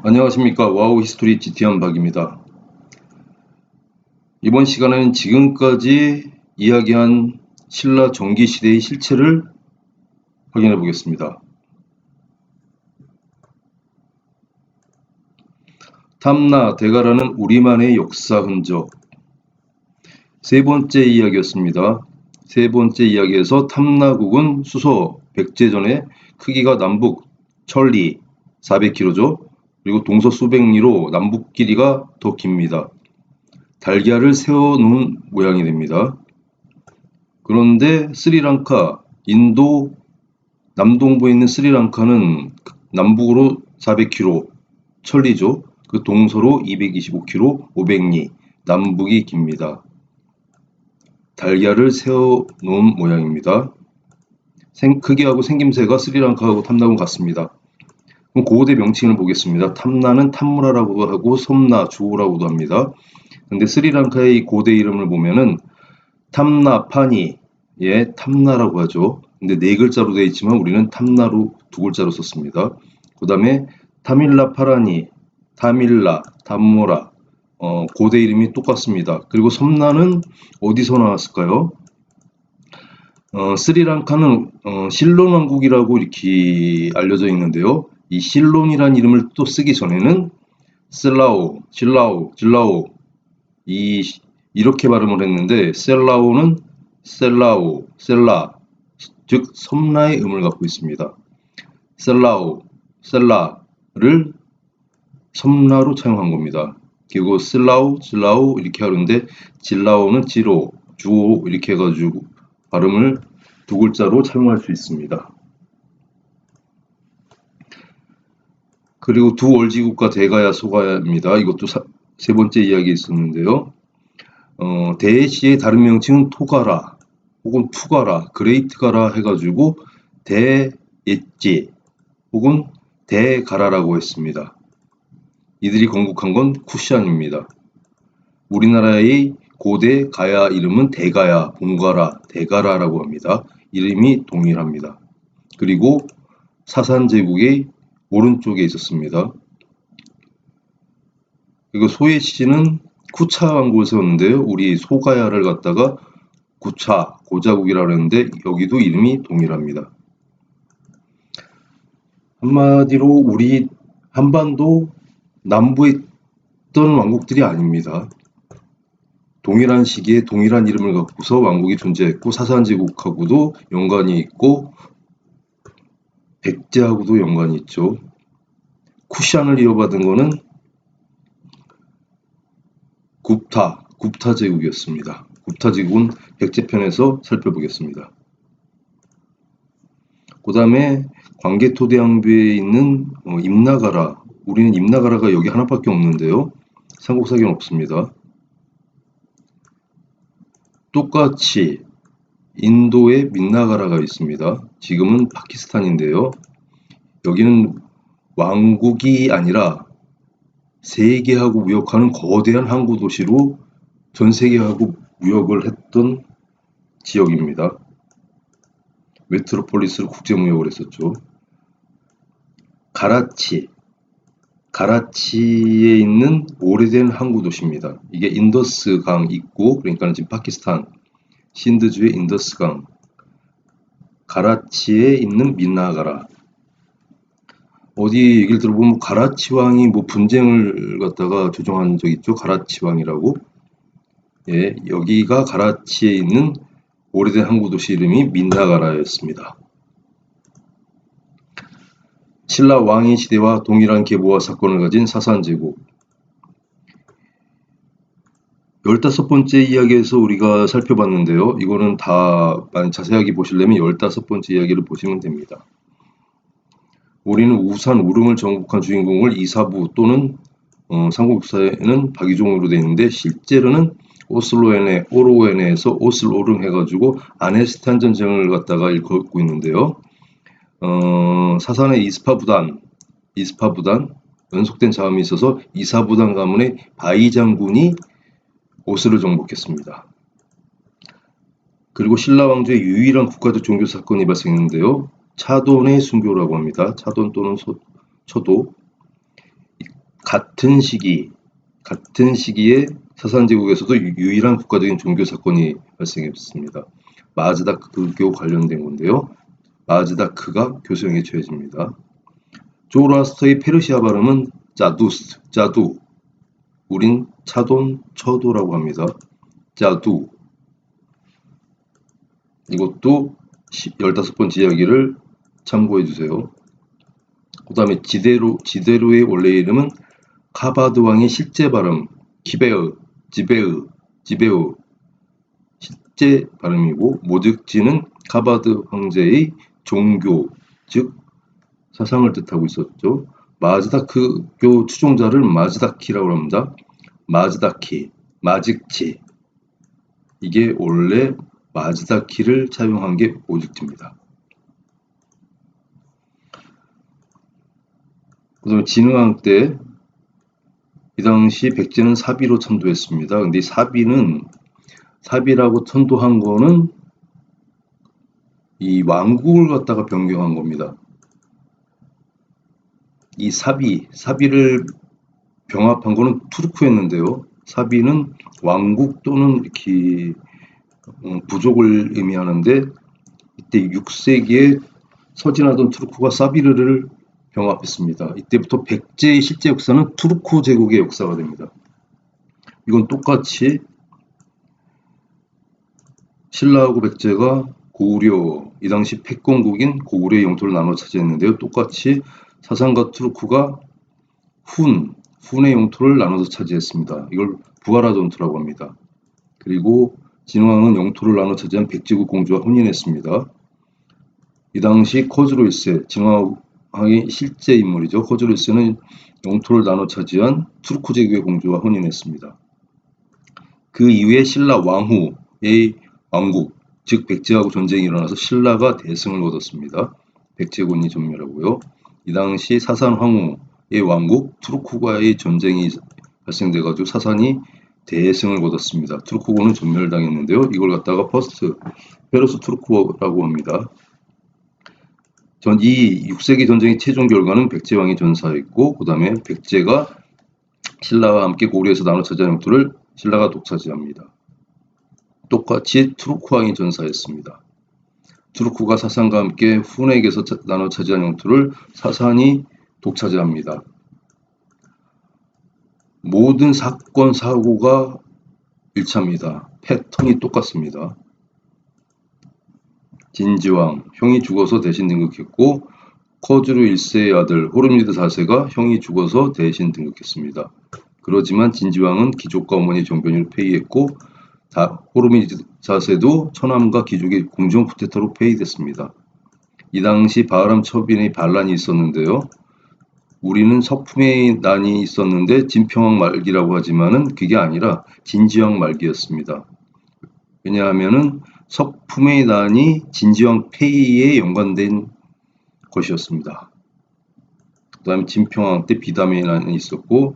안녕하십니까. 와우 히스토리 GT한 박입니다. 이번 시간에는 지금까지 이야기한 신라 정기 시대의 실체를 확인해 보겠습니다. 탐나 대가라는 우리만의 역사 흔적. 세 번째 이야기였습니다. 세 번째 이야기에서 탐나국은 수서 백제전에 크기가 남북 천리 400km죠. 그리고 동서 수백 리로 남북 길이가 더 깁니다. 달걀을 세워놓은 모양이 됩니다. 그런데 스리랑카, 인도 남동부에 있는 스리랑카는 남북으로 400km 천리죠. 그 동서로 225km 500리 남북이 깁니다. 달걀을 세워놓은 모양입니다. 크기하고 생김새가 스리랑카하고 탐나군 같습니다. 그럼 고대 명칭을 보겠습니다. 탐나는 탐무라라고도 하고 섬나, 주호라고도 합니다. 근데 스리랑카의 고대 이름을 보면은 탐나파니, 예, 탐나라고 하죠. 근데 네 글자로 되어 있지만 우리는 탐나로 두 글자로 썼습니다. 그 다음에 타밀라 파라니, 타밀라, 담모라, 고대 이름이 똑같습니다. 그리고 섬나는 어디서 나왔을까요? 스리랑카는 실론 왕국이라고 이렇게 알려져 있는데요. 이 실론이라는 이름을 또 쓰기 전에는 셀라오, 질라오 이렇게 발음을 했는데 셀라오는 셀라오, 셀라, 즉 섬라의 음을 갖고 있습니다. 셀라오, 셀라를 섬라로 차용한 겁니다. 그리고 슬라우, 질라오 이렇게 하는데 질라오는 지로, 주오 이렇게 해가지고 발음을 두 글자로 차용할 수 있습니다. 그리고 두 월지국가 대가야, 소가야입니다. 이것도 세 번째 이야기 있었는데요. 대시의 다른 명칭은 토가라 혹은 푸가라, 그레이트가라 해가지고 대예지 혹은 대가라라고 했습니다. 이들이 건국한 건 쿠샨입니다. 우리나라의 고대 가야 이름은 대가야, 봉가라, 대가라라고 합니다. 이름이 동일합니다. 그리고 사산제국의 오른쪽에 있었습니다. 그리고 소예시는 쿠차 왕국을 세웠는데요. 우리 소가야를 갖다가 구차, 고자국이라고 하는데 여기도 이름이 동일합니다. 한마디로 우리 한반도 남부에 있던 왕국들이 아닙니다. 동일한 시기에 동일한 이름을 갖고서 왕국이 존재했고 사산제국하고도 연관이 있고 백제하고도 연관이 있죠. 쿠샨을 이어받은 것은 굽타 제국이었습니다. 굽타 제국은 백제편에서 살펴보겠습니다. 그 다음에 광개토대왕비에 있는 임나가라, 우리는 임나가라가 여기 하나밖에 없는데요. 삼국사기는 없습니다. 똑같이 인도에 민나가라가 있습니다. 지금은 파키스탄인데요. 여기는 왕국이 아니라 세계하고 무역하는 거대한 항구 도시로 전 세계하고 무역을 했던 지역입니다. 메트로폴리스로 국제무역을 했었죠. 가라치에 있는 오래된 항구 도시입니다. 이게 인더스 강 있고, 그러니까 지금 파키스탄 신드주의 인더스 강, 가라치에 있는 민나가라. 어디 얘기를 들어보면 가라치 왕이 뭐 분쟁을 갖다가 조정한 적 있죠. 가라치 왕이라고. 예, 여기가 가라치에 있는 오래된 항구 도시 이름이 민나가라였습니다. 신라 왕의 시대와 동일한 계보와 사건을 가진 사산제국. 15번째 이야기에서 우리가 살펴봤는데요. 이거는 다 자세하게 보시려면 15번째 이야기를 보시면 됩니다. 우리는 우산, 우릉을 정복한 주인공을 이사부 또는 삼국사에는 박이종으로 되어 있는데 실제로는 오로에네에서 오슬오릉 해가지고 아네스탄 전쟁을 갖다가 읽고 있는데요. 사산의 이스파부단 연속된 자음이 있어서 이사부단 가문의 바이 장군이 오스를 정복했습니다. 그리고 신라 왕조의 유일한 국가적 종교 사건이 발생했는데요. 차돈의 순교라고 합니다. 차돈 또는 초도. 같은 시기에 사산제국에서도 유일한 국가적인 종교 사건이 발생했습니다. 마즈다크교 관련된 건데요. 마즈다크가 교수형에 처해집니다. 조로아스터의 페르시아 발음은 짜두. 우린 처도라고 합니다. 짜두. 이것도 15번째 이야기를 참고해 주세요. 그 다음에 지데루의 원래 이름은 카바드 왕의 실제 발음 지베우 실제 발음이고, 모즉지는 카바드 황제의 종교 즉 사상을 뜻하고 있었죠. 마즈다크교 추종자를 마즈다키라고 합니다. 마직치. 이게 원래 마즈다키를 차용한 게 모직지입니다. 그 다음에 진흥왕 때 이 당시 백제는 사비로 천도했습니다. 근데 이 사비라고 천도한 거는 이 왕국을 갖다가 변경한 겁니다. 이 사비를 병합한 거는 투르크였는데요. 사비는 왕국 또는 이렇게 부족을 의미하는데, 이때 6세기에 서진하던 투르크가 사비르를 병합했습니다. 이때부터 백제의 실제 역사는 투르크 제국의 역사가 됩니다. 이건 똑같이 신라하고 백제가 고구려, 이 당시 패권국인 고구려의 영토를 나눠 차지했는데요. 똑같이 사산과 투르크가 훈의 영토를 나눠서 차지했습니다. 이걸 부하라 전투라고 합니다. 그리고 진흥왕은 영토를 나눠 차지한 백제국 공주와 혼인했습니다. 이 당시 커즈루 1세, 진흥왕의 실제 인물이죠. 커즈루 1세는 영토를 나눠 차지한 투르크 제국의 공주와 혼인했습니다. 그 이후에 신라 왕후의 왕국, 즉 백제하고 전쟁이 일어나서 신라가 대승을 거뒀습니다. 백제군이 전멸하고요. 이 당시 사산 황후의 왕국 투르크과의 전쟁이 발생돼가지고 사산이 대승을 거뒀습니다. 투르크군은 전멸당했는데요. 이걸 갖다가 페르스 투르크라고 합니다. 이 6세기 전쟁의 최종 결과는 백제왕이 전사했고, 그 다음에 백제가 신라와 함께 고구려에서 나눠 차지한 영토를 신라가 독차지합니다. 똑같이 투르크왕이 전사했습니다. 투르크가 사산과 함께 훈에게서 나눠 차지한 영토를 사산이 독차지합니다. 모든 사건, 사고가 일치합니다. 패턴이 똑같습니다. 진지왕, 형이 죽어서 대신 등극했고, 커즈루 1세의 아들 호르미드 4세가 형이 죽어서 대신 등극했습니다. 그러지만 진지왕은 귀족과 어머니 정변으로 폐위했고, 호르미드 4세도 처남과 귀족의 궁정 쿠데타로 폐위됐습니다. 이 당시 바하람 처빈의 반란이 있었는데요. 우리는 서품의 난이 있었는데 진평왕 말기라고 하지만은 그게 아니라 진지왕 말기였습니다. 왜냐하면은 서품의 난이 진지왕 폐위에 연관된 것이었습니다. 그 다음에 진평왕 때 비담의 난이 있었고,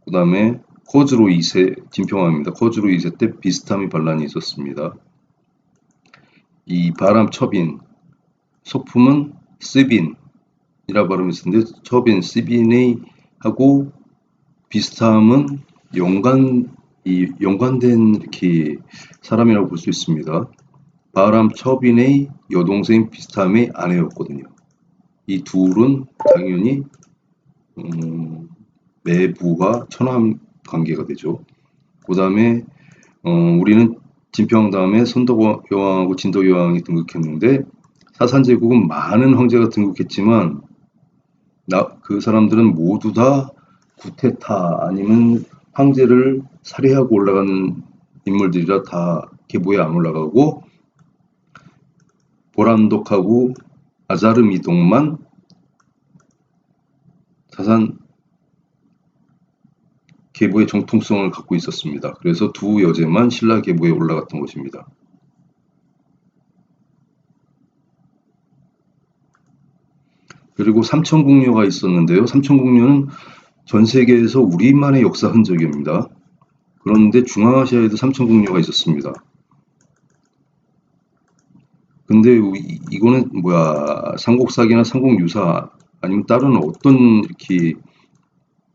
그 다음에 커즈루 2세, 진평왕입니다. 커즈루 2세 때 비스타미 반란이 있었습니다. 이 바람 처빈, 서품은 스빈이라 발음이 있었는데, 처빈, 스빈의 하고 비스탐은 연관된 이렇게 사람이라고 볼 수 있습니다. 바람 처빈의 여동생 비스탐의 아내였거든요. 이 둘은 당연히 매부와 처남 관계가 되죠. 그 다음에 우리는 진평왕 다음에 선덕여왕하고 진덕여왕이 등극했는데, 사산제국은 많은 황제가 등극했지만 그 사람들은 모두 다 구테타 아니면 황제를 살해하고 올라간 인물들이라 다 계보에 안 올라가고, 보람독하고 아자르미동만 사산 계보의 정통성을 갖고 있었습니다. 그래서 두 여제만 신라 계보에 올라갔던 것입니다. 그리고 삼천궁녀가 있었는데요. 삼천궁녀는 전 세계에서 우리만의 역사 흔적입니다. 그런데 중앙아시아에도 삼천궁녀가 있었습니다. 근데 이거는 삼국사기나 삼국유사 아니면 다른 어떤 이렇게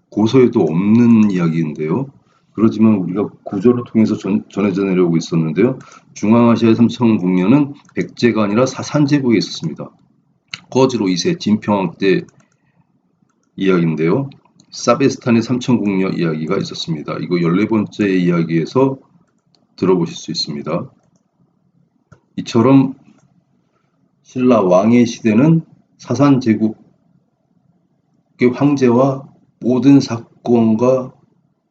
고서에도 없는 이야기인데요. 그렇지만 우리가 구조를 통해서 전해져 내려오고 있었는데요. 중앙아시아의 삼천궁녀는 백제가 아니라 사산제국에 있었습니다. 거즈로 2세 진평왕 때 이야기인데요. 사베스탄의 삼천궁녀 이야기가 있었습니다. 이거 14번째 이야기에서 들어보실 수 있습니다. 이처럼 신라 왕의 시대는 사산제국의 황제와 모든 사건과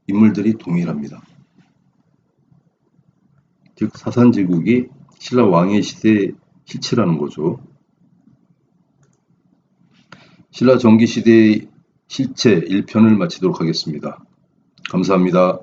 인물들이 동일합니다. 즉 사산제국이 신라 왕의 시대의 실체라는 거죠. 신라 전기시대의 실체 1편을 마치도록 하겠습니다. 감사합니다.